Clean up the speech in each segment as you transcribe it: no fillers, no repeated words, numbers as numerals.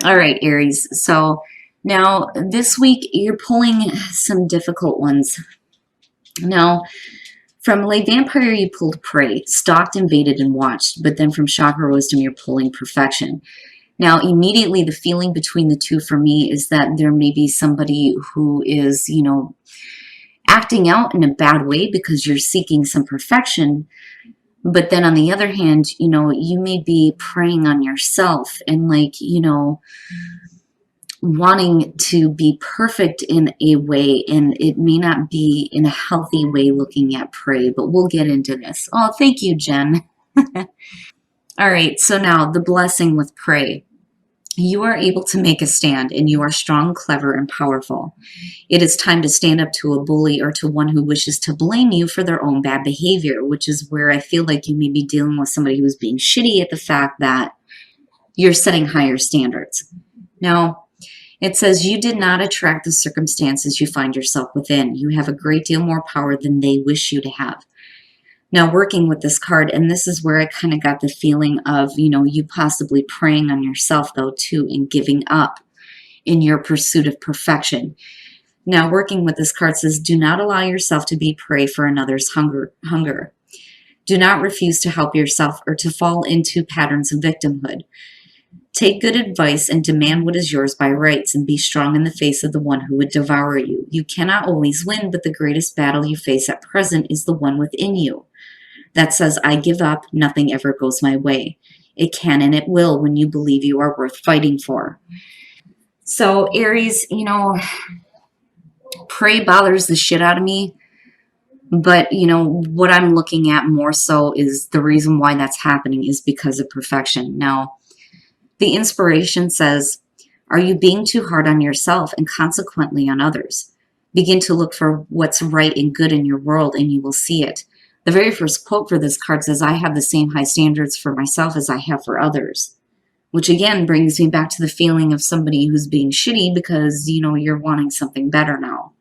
All right, Aries. So now this week you're pulling some difficult ones. Now, from Lay Vampire, you pulled Prey, stalked, invaded, and watched. But then from Chakra Wisdom, you're pulling Perfection. Now, immediately the feeling between the two for me is that there may be somebody who is, acting out in a bad way because you're seeking some perfection. But then on the other hand, you may be preying on yourself and wanting to be perfect in a way, and it may not be in a healthy way looking at prey, but we'll get into this. Oh, thank you, Jen. All right, so now the blessing with prey. You are able to make a stand, and you are strong, clever, and powerful. It is time to stand up to a bully or to one who wishes to blame you for their own bad behavior, which is where I feel like you may be dealing with somebody who's being shitty at the fact that you're setting higher standards. Now, it says you did not attract the circumstances you find yourself within. You have a great deal more power than they wish you to have. Now, working with this card, and this is where I kind of got the feeling of, you possibly preying on yourself, though, too, and giving up in your pursuit of perfection. Now, working with this card says, do not allow yourself to be prey for another's hunger. Do not refuse to help yourself or to fall into patterns of victimhood. Take good advice and demand what is yours by rights, and be strong in the face of the one who would devour you. You cannot always win, but the greatest battle you face at present is the one within you that says, I give up, nothing ever goes my way. It can and it will when you believe you are worth fighting for. So, Aries, prey bothers the shit out of me. But, what I'm looking at more so is the reason why that's happening is because of perfection. Now, the inspiration says, are you being too hard on yourself and consequently on others? Begin to look for what's right and good in your world and you will see it. The very first quote for this card says, I have the same high standards for myself as I have for others. Which again brings me back to the feeling of somebody who's being shitty because, you're wanting something better now.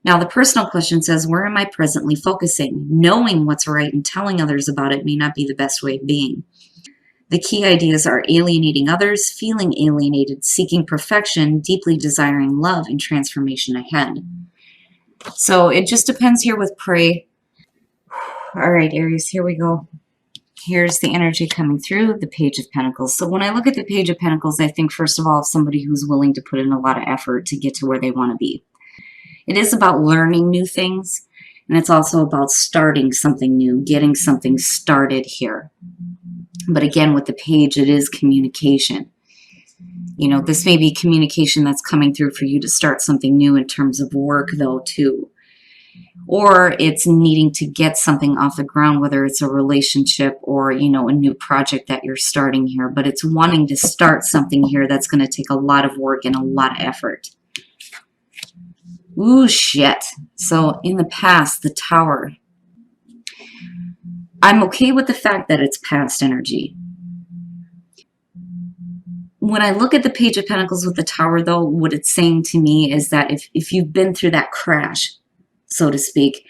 Now, the personal question says, where am I presently focusing? Knowing what's right and telling others about it may not be the best way of being. The key ideas are alienating others, feeling alienated, seeking perfection, deeply desiring love, and transformation ahead. So it just depends here with prey. All right, Aries, here we go. Here's the energy coming through, the Page of Pentacles. So when I look at the Page of Pentacles, I think, first of all, of somebody who's willing to put in a lot of effort to get to where they want to be. It is about learning new things, and it's also about starting something new, getting something started here. But again, with the page, it is communication. This may be communication that's coming through for you to start something new in terms of work, though, too. Or it's needing to get something off the ground, whether it's a relationship or, a new project that you're starting here. But it's wanting to start something here that's going to take a lot of work and a lot of effort. Ooh, shit. So in the past, the Tower. I'm okay with the fact that it's past energy. When I look at the Page of Pentacles with the Tower, though, what it's saying to me is that if you've been through that crash, so to speak,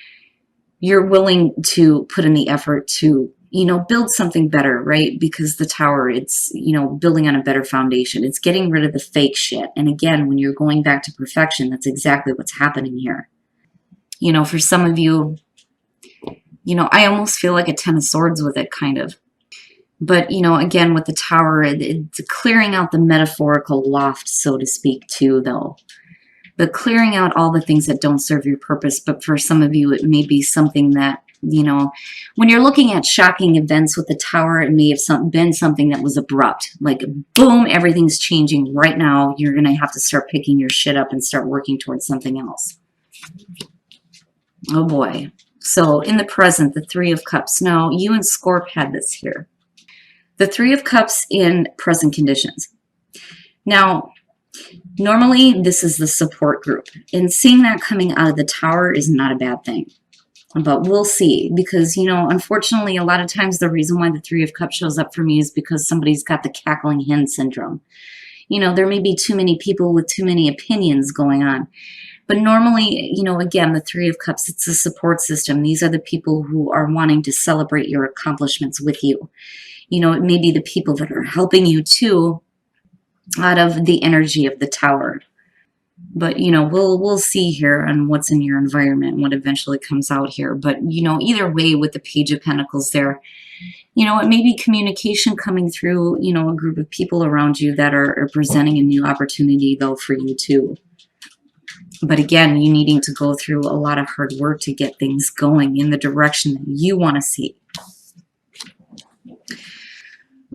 you're willing to put in the effort to, build something better, right? Because the Tower, it's, building on a better foundation. It's getting rid of the fake shit. And again, when you're going back to perfection, that's exactly what's happening here. For some of you, I almost feel like a Ten of Swords with it, kind of. But, again, with the Tower, it's clearing out the metaphorical loft, so to speak, too, though. But clearing out all the things that don't serve your purpose. But for some of you, it may be something that, when you're looking at shocking events with the Tower, it may have been something that was abrupt. Like, boom, everything's changing right now. You're going to have to start picking your shit up and start working towards something else. Oh, boy. So, in the present, the Three of Cups. Now, you and Scorp had this here. The Three of Cups in present conditions. Now, normally, this is the support group. And seeing that coming out of the Tower is not a bad thing. But we'll see. Because, unfortunately, a lot of times the reason why the Three of Cups shows up for me is because somebody's got the cackling hen syndrome. There may be too many people with too many opinions going on. But normally, again, the Three of Cups, it's a support system. These are the people who are wanting to celebrate your accomplishments with you. It may be the people that are helping you too, out of the energy of the Tower. But, we'll see here on what's in your environment and what eventually comes out here. But, either way, with the Page of Pentacles there, it may be communication coming through, a group of people around you that are presenting a new opportunity, though, for you too. But again, you needing to go through a lot of hard work to get things going in the direction that you want to see.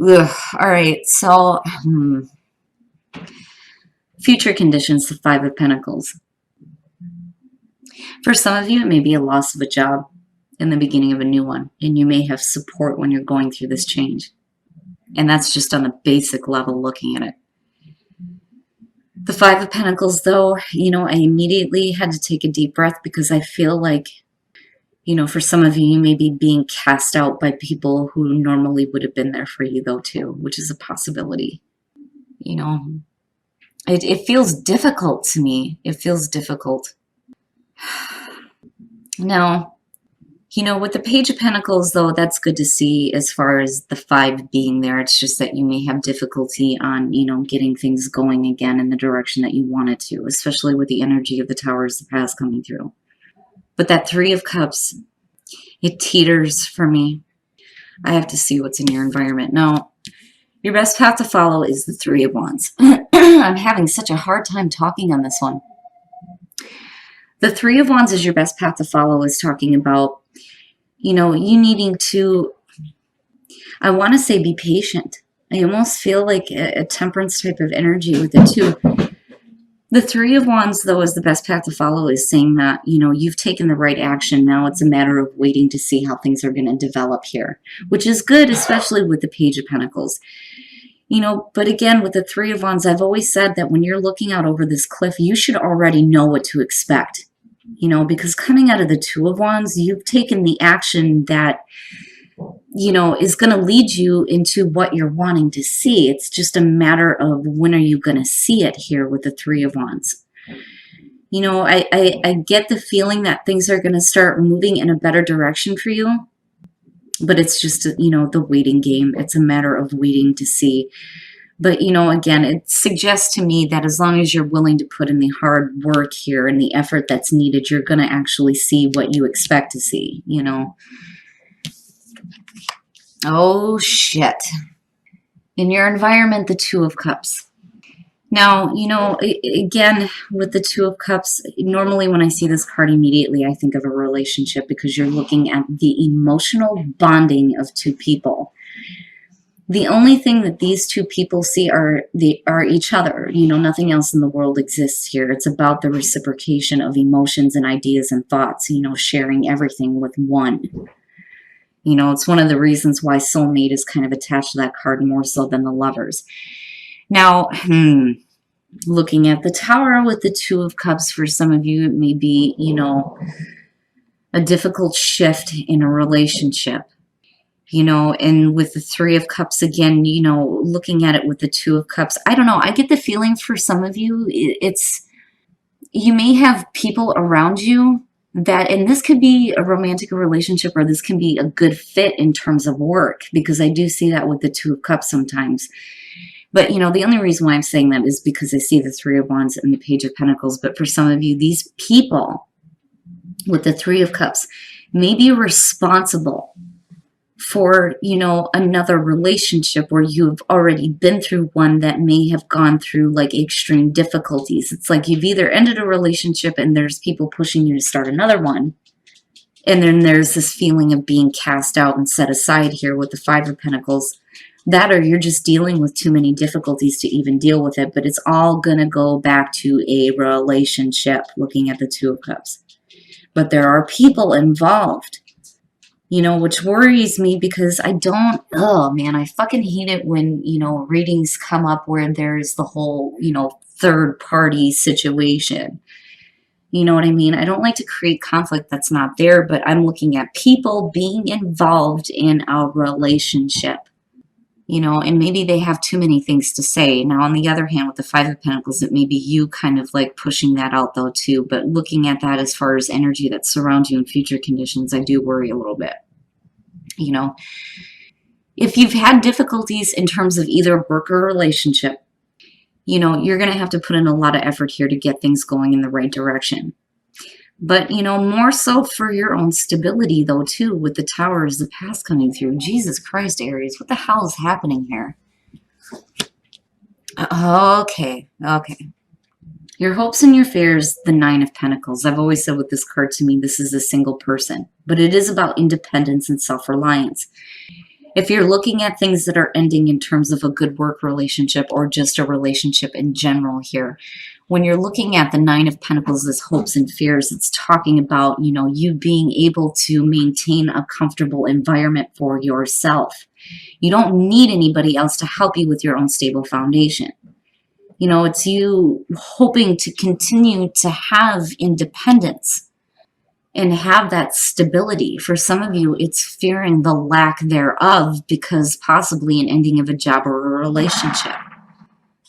Ugh. All right, so future conditions, the Five of Pentacles. For some of you, it may be a loss of a job in the beginning of a new one, and you may have support when you're going through this change. And that's just on a basic level looking at it. The Five of Pentacles, though, I immediately had to take a deep breath because I feel like, for some of you, you may be being cast out by people who normally would have been there for you, though, too, which is a possibility. It feels difficult to me. It feels difficult. Now, with the Page of Pentacles, though, that's good to see as far as the five being there. It's just that you may have difficulty on, getting things going again in the direction that you wanted to, especially with the energy of the Towers of the past coming through. But that Three of Cups, it teeters for me. I have to see what's in your environment. Now, your best path to follow is the Three of Wands. I'm having such a hard time talking on this one. The Three of Wands is your best path to follow, is talking about, you needing to, I want to say, be patient. I almost feel like a temperance type of energy with it too. The Three of Wands, though, is the best path to follow, is saying that, you've taken the right action. Now it's a matter of waiting to see how things are going to develop here, which is good, especially with the Page of Pentacles. But again, with the Three of Wands, I've always said that when you're looking out over this cliff, you should already know what to expect. Because coming out of the Two of Wands, you've taken the action that, is going to lead you into what you're wanting to see. It's just a matter of when are you going to see it here with the Three of Wands. I get the feeling that things are going to start moving in a better direction for you, but it's just, the waiting game. It's a matter of waiting to see. But, again, it suggests to me that as long as you're willing to put in the hard work here and the effort that's needed, you're going to actually see what you expect to see, Oh, shit. In your environment, the Two of Cups. Now, again, with the Two of Cups, normally when I see this card immediately, I think of a relationship because you're looking at the emotional bonding of two people. The only thing that these two people see are each other. Nothing else in the world exists here. It's about the reciprocation of emotions and ideas and thoughts, sharing everything with one. It's one of the reasons why soulmate is kind of attached to that card more so than the lovers. Now, looking at the Tower with the Two of Cups, for some of you, it may be, a difficult shift in a relationship. And with the Three of Cups again, looking at it with the Two of Cups, I don't know. I get the feeling for some of you, you may have people around you that, and this could be a romantic relationship or this can be a good fit in terms of work, because I do see that with the Two of Cups sometimes. But, the only reason why I'm saying that is because I see the Three of Wands and the Page of Pentacles. But for some of you, these people with the Three of Cups may be responsible for, another relationship where you've already been through one that may have gone through like extreme difficulties. It's like you've either ended a relationship and there's people pushing you to start another one. And then there's this feeling of being cast out and set aside here with the Five of Pentacles. That, or you're just dealing with too many difficulties to even deal with it. But it's all going to go back to a relationship, looking at the Two of Cups. But there are people involved, which worries me because I don't, oh man, I fucking hate it when, readings come up where there's the whole, third party situation. You know what I mean? I don't like to create conflict that's not there, but I'm looking at people being involved in a relationship. And maybe they have too many things to say. Now, on the other hand, with the Five of Pentacles, it may be you kind of like pushing that out though too. But looking at that as far as energy that surrounds you in future conditions, I do worry a little bit. If you've had difficulties in terms of either work or relationship, You know, you're going to have to put in a lot of effort here to get things going in the right direction. But, you know, more so for your own stability, though, too, with the towers, the past coming through. Jesus Christ, Aries, what the hell is happening here? Okay. Your hopes and your fears, the Nine of Pentacles. I've always said with this card, to me, this is a single person. But it is about independence and self-reliance. If you're looking at things that are ending in terms of a good work relationship or just a relationship in general here, when you're looking at the Nine of Pentacles as hopes and fears, it's talking about, you know, you being able to maintain a comfortable environment for yourself. You don't need anybody else to help you with your own stable foundation. You know, it's you hoping to continue to have independence and have that stability. For some of you, it's fearing the lack thereof because possibly an ending of a job or a relationship.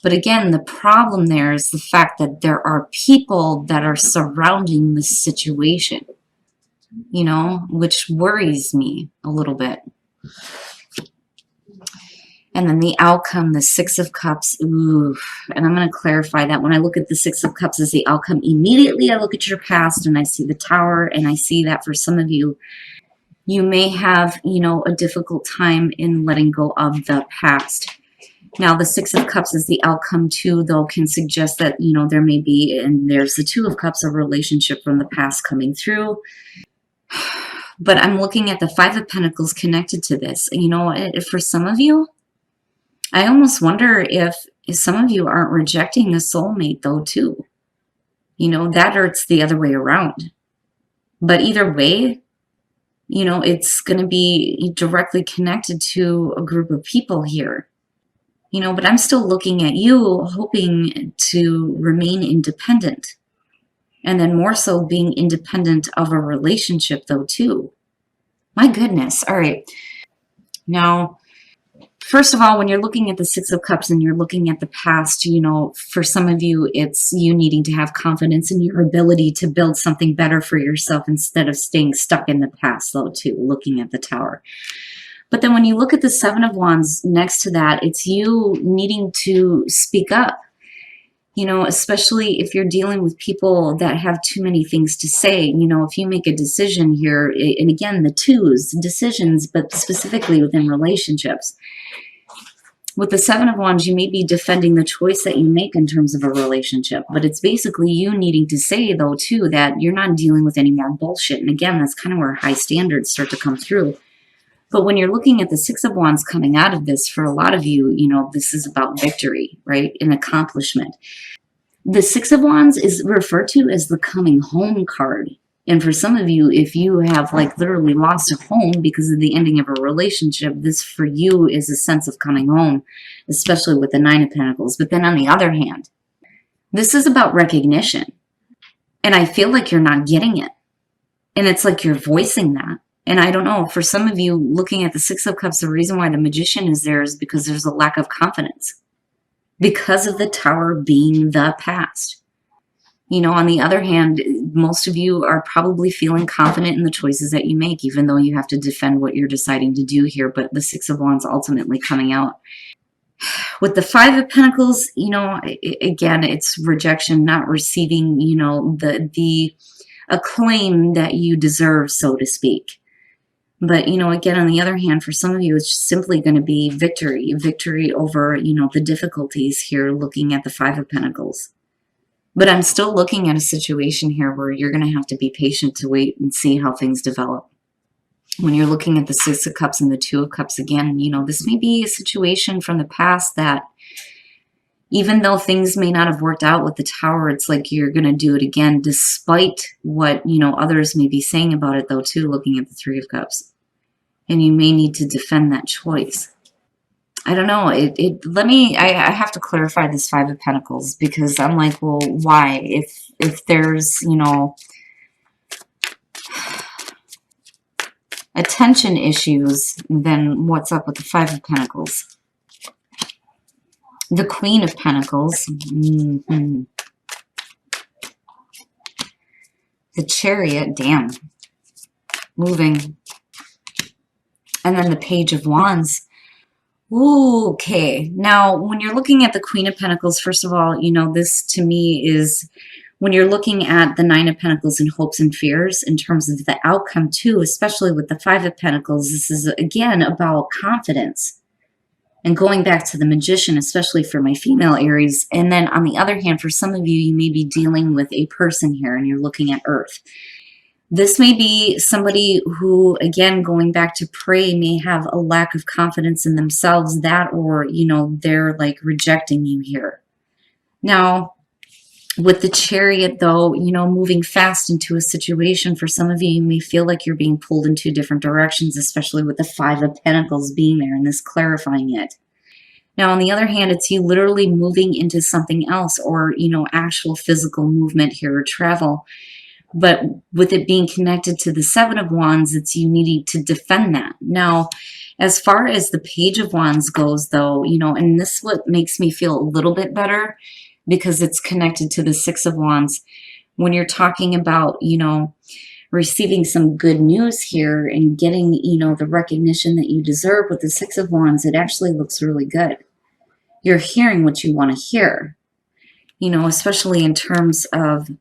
But again, the problem there is the fact that there are people that are surrounding this situation, you know, which worries me a little bit. And then the outcome, the Six of Cups, ooh, and I'm going to clarify that. When I look at the Six of Cups as the outcome, immediately I look at your past and I see the Tower, and I see that for some of you, you may have, you know, a difficult time in letting go of the past. Now, the Six of Cups as the outcome too, though, can suggest that, you know, there may be, and there's the Two of Cups, a relationship from the past coming through. But I'm looking at the Five of Pentacles connected to this. You know, for some of you, I almost wonder if some of you aren't rejecting a soulmate, though, too. You know, that or it's the other way around. But either way, you know, it's going to be directly connected to a group of people here. You know, but I'm still looking at you, hoping to remain independent. And then more so being independent of a relationship, though, too. My goodness. All right. Now, first of all, when you're looking at the Six of Cups and you're looking at the past, you know, for some of you, it's you needing to have confidence in your ability to build something better for yourself instead of staying stuck in the past, though, too, looking at the Tower. But then when you look at the Seven of Wands next to that, it's you needing to speak up, you know, especially if you're dealing with people that have too many things to say. You know, if you make a decision here, and again, the twos, decisions, but specifically within relationships. With the Seven of Wands, you may be defending the choice that you make in terms of a relationship, but it's basically you needing to say, though, too, that you're not dealing with any more bullshit. And again, that's kind of where high standards start to come through. But when you're looking at the Six of Wands coming out of this, for a lot of you, you know, this is about victory, right? An accomplishment. The Six of Wands is referred to as the coming home card. And for some of you, if you have like literally lost a home because of the ending of a relationship, this for you is a sense of coming home, especially with the Nine of Pentacles. But then on the other hand, this is about recognition. And I feel like you're not getting it. And it's like you're voicing that. And I don't know, for some of you looking at the Six of Cups, the reason why the Magician is there is because there's a lack of confidence. Because of the Tower being the past. You know, on the other hand, most of you are probably feeling confident in the choices that you make, even though you have to defend what you're deciding to do here. But the Six of Wands ultimately coming out. With the Five of Pentacles, you know, again, it's rejection, not receiving, you know, the acclaim that you deserve, so to speak. But, you know, again, on the other hand, for some of you, it's simply going to be victory over, you know, the difficulties here, looking at the Five of Pentacles. But I'm still looking at a situation here where you're going to have to be patient to wait and see how things develop. When you're looking at the Six of Cups and the Two of Cups again, you know, this may be a situation from the past that even though things may not have worked out with the Tower, it's like you're going to do it again, despite what, you know, others may be saying about it, though, too, looking at the Three of Cups. And you may need to defend that choice. I don't know. I have to clarify this Five of Pentacles, because I'm like, well, why? If there's, you know, attention issues, then what's up with the Five of Pentacles? The Queen of Pentacles. The Chariot, damn. Moving. And then the Page of Wands. Ooh, okay. Now, when you're looking at the Queen of Pentacles, first of all, this to me is when you're looking at the Nine of Pentacles and hopes and fears in terms of the outcome too, especially with the Five of Pentacles, this is again about confidence and going back to the Magician, especially for my female Aries. And then on the other hand, for some of you, you may be dealing with a person here and you're looking at Earth. This may be somebody who, again, going back to pray, may have a lack of confidence in themselves, that, or, they're like rejecting you here. Now, with the Chariot, though, moving fast into a situation, for some of you, you may feel like you're being pulled in two different directions, especially with the Five of Pentacles being there and this clarifying it. Now, on the other hand, it's you literally moving into something else, or, actual physical movement here or travel. But with it being connected to the Seven of Wands, it's you needing to defend that. Now, as far as the Page of Wands goes, though, and this is what makes me feel a little bit better, because it's connected to the Six of Wands. When you're talking about, receiving some good news here and getting, the recognition that you deserve with the Six of Wands, it actually looks really good. You're hearing what you want to hear, especially in terms of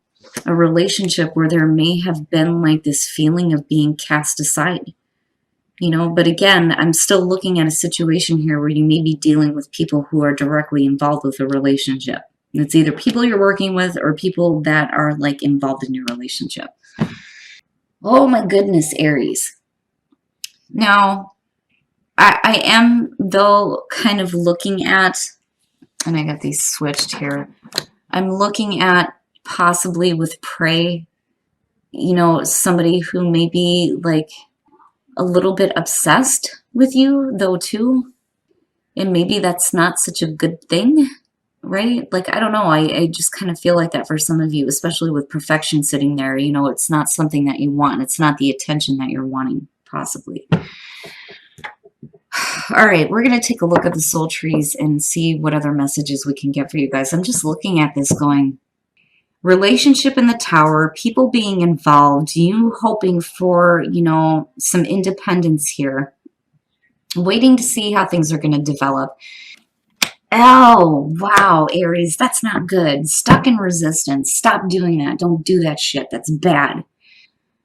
a relationship where there may have been like this feeling of being cast aside, but again, I'm still looking at a situation here where you may be dealing with people who are directly involved with a relationship. It's either people you're working with or people that are like involved in your relationship. Oh my goodness, Aries. Now, I am though kind of looking at, and I got these switched here, I'm looking at possibly with prey, somebody who may be like a little bit obsessed with you though too. And maybe that's not such a good thing, right? Like, I don't know. I just kind of feel like that for some of you, especially with perfection sitting there. It's not something that you want. It's not the attention that you're wanting, possibly. All right, we're going to take a look at the soul trees and see what other messages we can get for you guys. I'm just looking at this going, relationship in the Tower, people being involved, you hoping for, some independence here, waiting to see how things are going to develop. Oh, wow, Aries, that's not good. Stuck in resistance. Stop doing that. Don't do that shit. That's bad.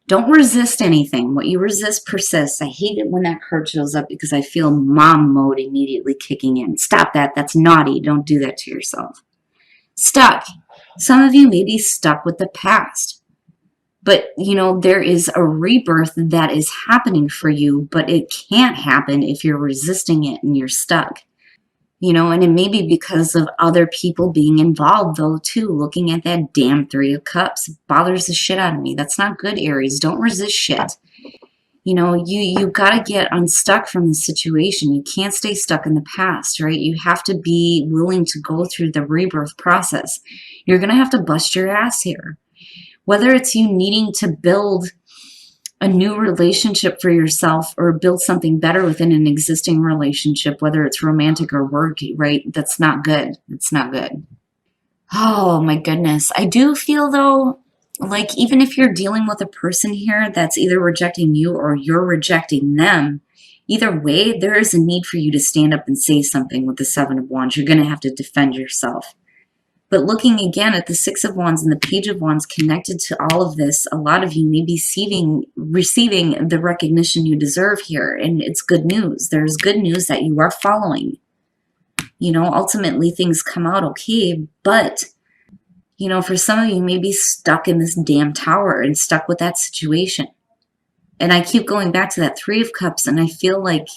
Don't resist anything. What you resist persists. I hate it when that card shows up because I feel mom mode immediately kicking in. Stop that. That's naughty. Don't do that to yourself. Stuck. Some of you may be stuck with the past. But, there is a rebirth that is happening for you, but it can't happen if you're resisting it and you're stuck. And it may be because of other people being involved, though, too. Looking at that damn Three of Cups bothers the shit out of me. That's not good, Aries. Don't resist shit. You got to get unstuck from the situation. You can't stay stuck in the past, right? You have to be willing to go through the rebirth process. You're going to have to bust your ass here. Whether it's you needing to build a new relationship for yourself or build something better within an existing relationship, whether it's romantic or work, right? That's not good. It's not good. Oh my goodness. I do feel though, like even if you're dealing with a person here that's either rejecting you or you're rejecting them, either way, there is a need for you to stand up and say something with the Seven of Wands. You're going to have to defend yourself. But looking again at the Six of Wands and the Page of Wands connected to all of this, a lot of you may be receiving the recognition you deserve here. And it's good news. There's good news that you are following. Ultimately things come out okay. But, for some of you, you may be stuck in this damn tower and stuck with that situation. And I keep going back to that Three of Cups, and I feel like,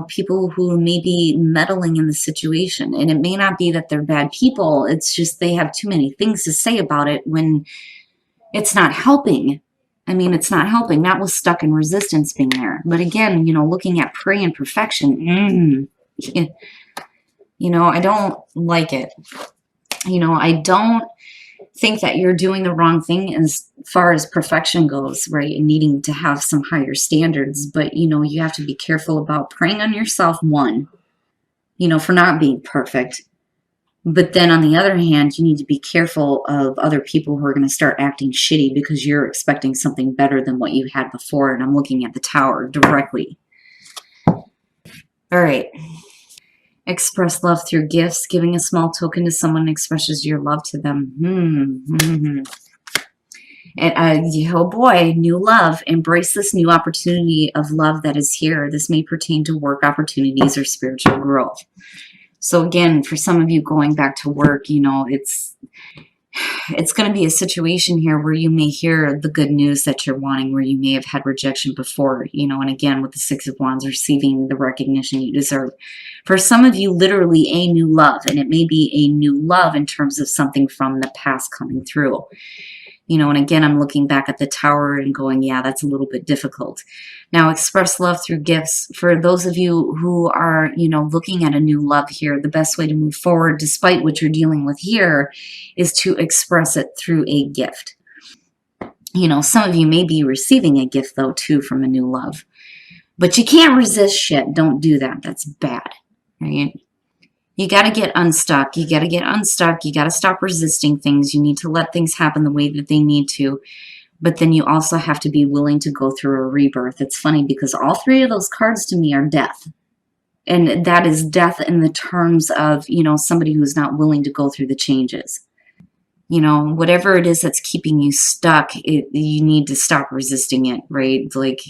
people who may be meddling in the situation, and it may not be that they're bad people, it's just they have too many things to say about it when it's not helping. I mean, it's not helping, not with stuck in resistance being there. But again, looking at prey and perfection, I don't like it. I don't think that you're doing the wrong thing as far as perfection goes, right? And needing to have some higher standards. But, you have to be careful about preying on yourself, one, for not being perfect. But then on the other hand, you need to be careful of other people who are going to start acting shitty because you're expecting something better than what you had before. And I'm looking at the Tower directly. All right. Express love through gifts. Giving a small token to someone expresses your love to them. And, oh boy, new love. Embrace this new opportunity of love that is here. This may pertain to work opportunities or spiritual growth. So again, for some of you going back to work, you know, it's going to be a situation here where you may hear the good news that you're wanting, where you may have had rejection before, you know, and again, with the Six of Wands, receiving the recognition you deserve. For some of you, literally a new love, and it may be a new love in terms of something from the past coming through. You know, and again, I'm looking back at the Tower and going, yeah, that's a little bit difficult. Now, express love through gifts. For those of you who are, you know, looking at a new love here, the best way to move forward, despite what you're dealing with here, is to express it through a gift. You know, some of you may be receiving a gift, though, too, from a new love. But you can't resist shit. Don't do that. That's bad, right? You got to get unstuck. You got to get unstuck. You got to stop resisting things. You need to let things happen the way that they need to. But then you also have to be willing to go through a rebirth. It's funny because all three of those cards to me are death. And that is death in the terms of, you know, somebody who's not willing to go through the changes. You know, whatever it is that's keeping you stuck, you need to stop resisting it, right? Like,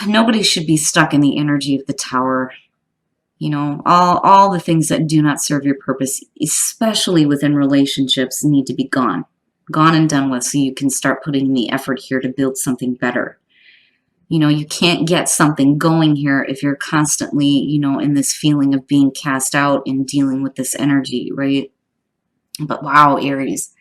nobody should be stuck in the energy of the Tower. You know, all the things that do not serve your purpose, especially within relationships, need to be gone and done with, so you can start putting in the effort here to build something better. You know, you can't get something going here if you're constantly, you know, in this feeling of being cast out and dealing with this energy, right? But wow, Aries.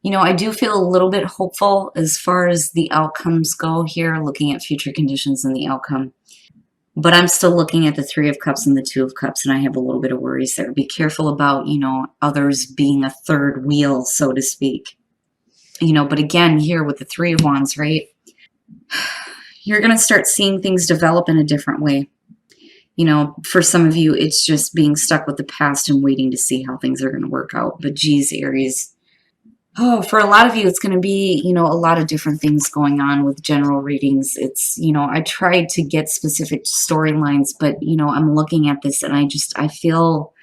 You know, I do feel a little bit hopeful as far as the outcomes go here, looking at future conditions and the outcome. But I'm still looking at the Three of Cups and the Two of Cups, and I have a little bit of worries there. Be careful about, you know, others being a third wheel, so to speak. You know, but again, here with the Three of Wands, right? You're going to start seeing things develop in a different way. You know, for some of you, it's just being stuck with the past and waiting to see how things are going to work out. But geez, Aries. Oh, for a lot of you, it's going to be, you know, a lot of different things going on with general readings. It's, you know, I tried to get specific storylines, but, you know, I'm looking at this and I feel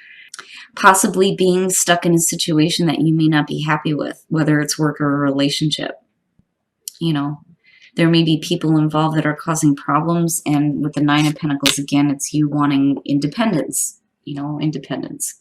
possibly being stuck in a situation that you may not be happy with, whether it's work or a relationship. You know, there may be people involved that are causing problems. And with the Nine of Pentacles, again, it's you wanting independence, you know, independence.